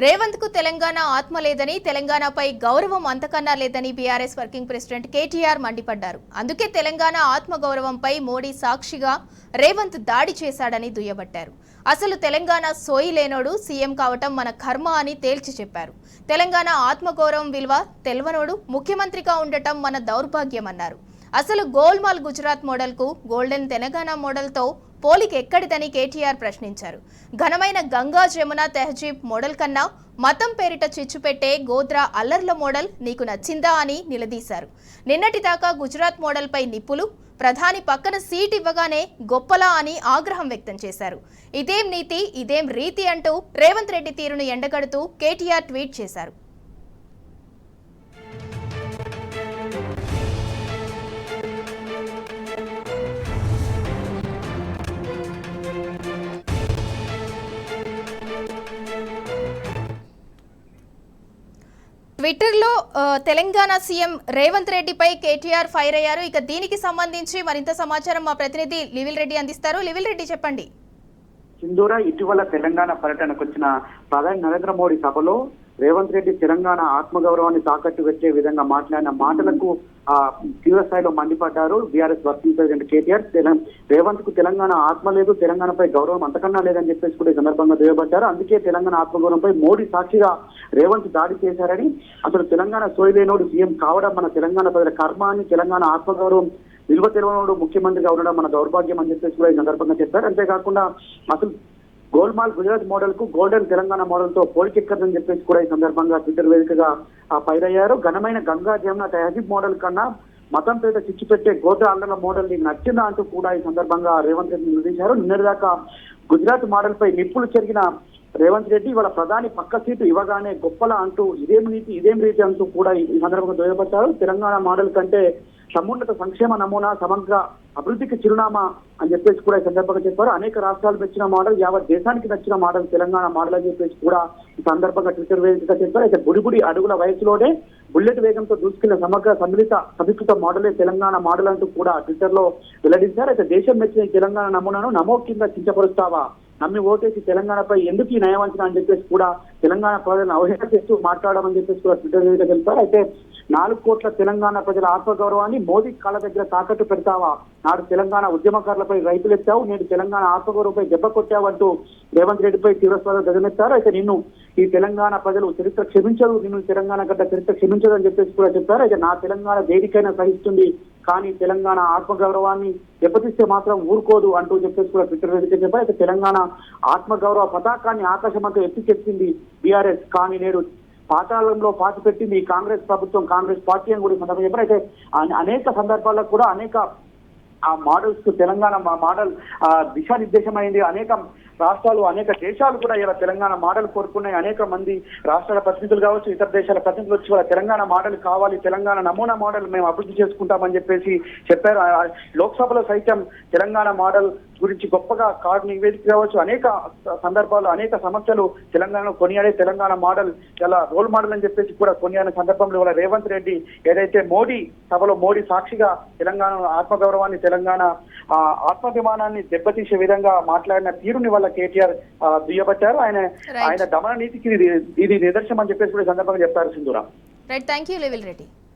రేవంత్ కు తెలంగాణ ఆత్మ లేదని, తెలంగాణపై గౌరవం అంతకన్నా లేదని బీఆర్ఎస్ వర్కింగ్ ప్రెసిడెంట్ కేటీఆర్ మండిపడ్డారు. అందుకే తెలంగాణ ఆత్మ గౌరవంపై మోడీ సాక్షిగా రేవంత్ దాడి చేశాడని దుయ్యబట్టారు. అసలు తెలంగాణ సోయి లేనోడు సీఎం కావటం మన కర్మ అని తేల్చి చెప్పారు. తెలంగాణ ఆత్మగౌరవం విలువ తెల్వనోడు ముఖ్యమంత్రిగా ఉండటం మన దౌర్భాగ్యమన్నారు. అసలు గోల్మాల్ గుజరాత్ మోడల్కు గోల్డెన్ తెలంగాణ మోడల్తో పోలిక ఎక్కడిదని కేటీఆర్ ప్రశ్నించారు. ఘనమైన గంగా జమున తెహజీబ్ మోడల్ కన్నా మతం పేరిట చిచ్చు పెట్టే గోద్రా అల్లర్ల మోడల్ నీకు నచ్చిందా అని నిలదీశారు. నిన్నటిదాకా గుజరాత్ మోడల్పై నిప్పులు, ప్రధాని పక్కన సీట్ ఇవ్వగానే గొప్పలా అని ఆగ్రహం వ్యక్తం చేశారు. ఇదేం నీతి, ఇదేం రీతి అంటూ రేవంత్ రెడ్డి తీరును ఎండగడుతూ కేటీఆర్ ట్వీట్ చేశారు. ట్విట్టర్లో తెలంగాణ సీఎం రేవంత్ రెడ్డిపై కేటీఆర్ ఫైర్ అయ్యారు. ఇక దీనికి సంబంధించి మరింత సమాచారం మా ప్రతినిధి లివిల్ రెడ్డి అందిస్తారు. లివిల్ రెడ్డి చెప్పండి. సింధూరా, ఇటీవల తెలంగాణ పర్యటనకు వచ్చిన ప్రధాని నరేంద్ర మోడీ సభలో రేవంత్ రెడ్డి తెలంగాణ ఆత్మగౌరవాన్ని తాకట్టు పెట్టే విధంగా మాట్లాడిన మాటలకు తీవ్ర స్థాయిలో మండిపడ్డారు BRS working president KTR. Revanth కు తెలంగాణ ఆత్మ లేదు, తెలంగాణపై గౌరవం అంతకన్నా లేదని చెప్పేసి కూడా ఈ సందర్భంగా దుయ్యబట్టారు. అందుకే తెలంగాణ ఆత్మగౌరవంపై మోడీ సాక్షిగా రేవంత్ దాడి చేశారని, అసలు తెలంగాణ సోయలేనోడు సీఎం కావడం మన తెలంగాణ ప్రజల కర్మ అని, తెలంగాణ ఆత్మగౌరవం విలువ తెలవనోడు ముఖ్యమంత్రిగా ఉండడం మన దౌర్భాగ్యం అని చెప్పేసి కూడా ఈ సందర్భంగా చెప్పారు. అంతేకాకుండా అసలు గోల్మాల్ గుజరాత్ మోడల్ కు గోల్డెన్ తెలంగాణ మోడల్ తో పోలికెక్కదని చెప్పేసి కూడా ఈ సందర్భంగా ట్విట్టర్ వేదికగా పైరయ్యారు. ఘనమైన గంగా జమున తెహజీబ్ మోడల్ కన్నా మతం పేద చిచ్చు పెట్టే గోద్రా అల్లర్ల మోడల్ నీకు నచ్చిందా అంటూ కూడా ఈ సందర్భంగా రేవంత్ రెడ్డి నిలదీశారు. నిన్నటిదాకా గుజరాత్ మోడల్ పై నిప్పులు చెరిగిన రేవంత్ రెడ్డి వాళ్ళ ప్రధాని పక్క సీటు ఇవ్వగానే గొప్పలా అంటూ ఇదేం నీతి, ఇదేం రీతి అంటూ కూడా ఈ సందర్భంగా దుయ్యబట్టారు. తెలంగాణ మోడల్ కంటే సమున్నత సంక్షేమ నమూనా, సమగ్ర అభివృద్ధికి చిరునామా అని చెప్పేసి కూడా ఈ సందర్భంగా చెప్పారు. అనేక రాష్ట్రాలు మెచ్చిన మోడల్, యావత్ దేశానికి నచ్చిన మోడల్ తెలంగాణ మోడల్ అని చెప్పేసి కూడా ఈ సందర్భంగా ట్విట్టర్ వేదికగా చెప్పారు. అయితే బుడిబుడి అడుగుల వయసులోనే బుల్లెట్ వేగంతో దూసుకెళ్లిన సమగ్ర సమీకృత మోడలే తెలంగాణ మోడల్ అంటూ కూడా ట్విట్టర్ లో వెల్లడించారు. అయితే దేశం మెచ్చిన తెలంగాణ నమూనాను నమో కింద కించపరుస్తావా, నమ్మి ఓటేసి తెలంగాణపై ఎందుకు ఈ నయవంచన అని చెప్పేసి కూడా తెలంగాణ ప్రజలను అవహేళన చేస్తూ మాట్లాడమని చెప్పేసి కూడా ట్విట్టర్ వేదికగా తెలిపారు. అయితే 4 కోట్ల తెలంగాణ ప్రజల ఆత్మగౌరవాన్ని మోదీ కాళ్ళ దగ్గర తాకట్టు పెడతావా, నాడు తెలంగాణ ఉద్యమకారులపై రైతులెత్తావు, నేడు తెలంగాణ ఆత్మగౌరవంపై దెబ్బ కొట్టావంటూ రేవంత్ రెడ్డిపై తీవ్రస్థాయిలో గజమెత్తారు. అయితే నిన్ను ఈ తెలంగాణ ప్రజలు చరిత్ర క్షమించదు, నిన్ను తెలంగాణ గడ్డ చరిత్ర క్షమించదు అని చెప్పేసి కూడా చెప్పారు. అయితే నా తెలంగాణ దేనికైనా సహిస్తుంది, కానీ తెలంగాణ ఆత్మగౌరవాన్ని దెబ్బతీస్తే మాత్రం ఊరుకోదు అంటూ చెప్పేసి కూడా ట్విట్టర్ వేదిక చెప్పారు. అయితే తెలంగాణ ఆత్మగౌరవ పతాకాన్ని ఆకాశమంతా ఎత్తికెత్తింది బీఆర్ఎస్, కానీ నేడు పాతాళంలో పాతి పెట్టింది కాంగ్రెస్ ప్రభుత్వం, కాంగ్రెస్ పార్టీ అని కూడా సందర్భంగా చెప్పారు. అయితే అనేక సందర్భాల్లో కూడా అనేక ఆ మోడల్స్ కు తెలంగాణ మోడల్ దిశానిర్దేశమైంది. అనేక రాష్ట్రాలు, అనేక దేశాలు కూడా ఇలా తెలంగాణ మోడల్ కోరుకున్నాయి. అనేక మంది రాష్ట్రాల ప్రతినిధులు కావచ్చు, ఇతర దేశాల ప్రతినిధులు వచ్చి వాళ్ళ తెలంగాణ మోడల్ కావాలి, తెలంగాణ నమూనా మోడల్ మేము అభివృద్ధి చేసుకుంటామని చెప్పేసి చెప్పారు. లోక్సభలో సైతం తెలంగాణ మోడల్ గురించి గొప్పగా కార్డు నివేదిక కావచ్చు, అనేక సందర్భాల్లో అనేక సమస్యలు తెలంగాణలో కొనియాడే తెలంగాణ మోడల్ ఇలా రోల్ మోడల్ అని చెప్పేసి కూడా కొనియాడిన సందర్భంలో ఇవాళ రేవంత్ రెడ్డి ఏదైతే మోడీ సభలో మోడీ సాక్షిగా తెలంగాణ ఆత్మగౌరవాన్ని, తెలంగాణ ఆత్మాభిమానాన్ని దెబ్బతీసే విధంగా మాట్లాడిన తీరుని వల్ల కేటీఆర్ దుయ్యబట్టారు. ఆయన దమన నీతికి ఇది నిదర్శనం అని చెప్పేసి కూడా సందర్భంగా చెప్తారు. సింధూరా. రైట్, థాంక్యూ లివిల్ రెడ్డి.